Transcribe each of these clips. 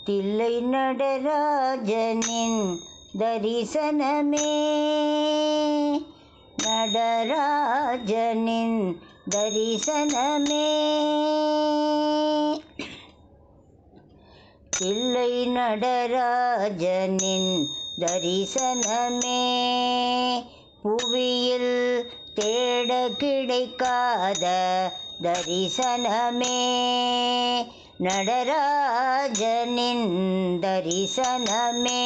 தில்லை நடராஜனின் தரிசனமே, நடராஜனின் தரிசனமே. தில்லை நடராஜனின் தரிசனமே, புவியில் தேட கிடைக்காத தரிசனமே. நடராஜனின் தரிசனமே,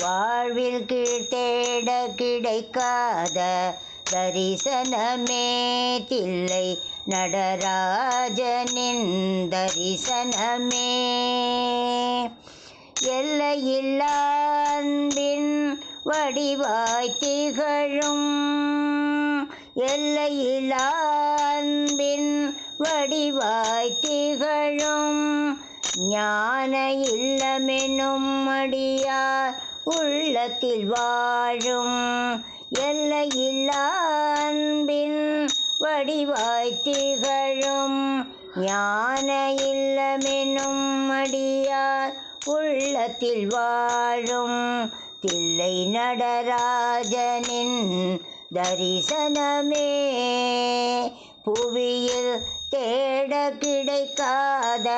வாழ்வில் தேட கிடைக்காத தரிசனமே. தில்லை நடராஜனின் தரிசனமே, எல்லையில்லா அன்பின் வடிவாய் திகழும், எல்லையில்லா அன்பின் வடிவாய் திகழும், ஞான இல்லமெனும் அடியார் உள்ளத்தில் வாழும். எல்லையில்லா அன்பின் வடிவாய் திகழும், ஞான இல்லமெனும் அடியார் உள்ளத்தில் வாழும். தில்லை நடராஜனின் தரிசனமே, புவியில் தேட கிடைக்காத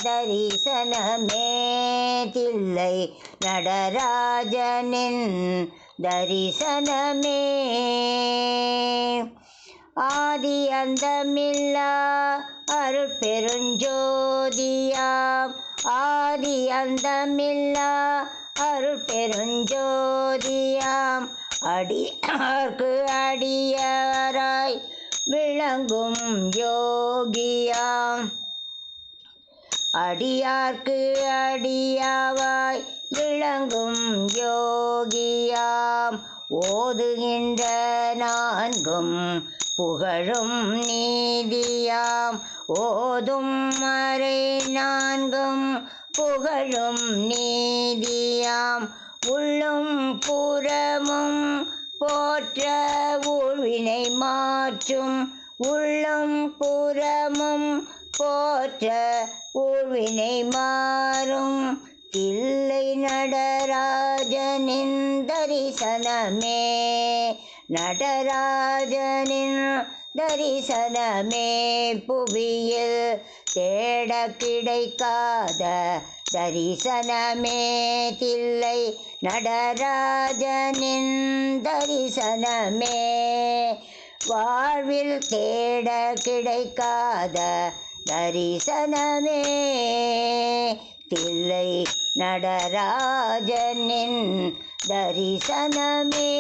தரிசனமே. தில்லை நடராஜனின் தரிசனமே, ஆதி அந்தமில்லா அருட்பெருஞ்சோதியாம், ஆதி அந்தமில்லா அருட்பெருஞ்சோதியாம், அடியார்க்கு அடியாராய் விளங்கும் யோகியாம், அடியார்க்கு அடியாவாய் விளங்கும் யோகியாம், ஓதுகின்ற நான்கும் புகழும் நீதியாம், ஓதும் மறை நான்கும் புகழும் நீதியாம், உள்ளும் புறமும் போற்ற ஊழ்வினை மாற்றும், உள்ளும் புறமும் போற்ற ஊழ்வினை மாறும். தில்லை நடராஜனின் தரிசனமே, நடராஜனின் தரிசனமே, புவியில் தேட கிடைக்காத தரிசனமே. தில்லை நடராஜனின் தரிசனமே, வாழ்வில் தேட கிடைக்காத தரிசனமே. தில்லை நடராஜனின் தரிசனமே.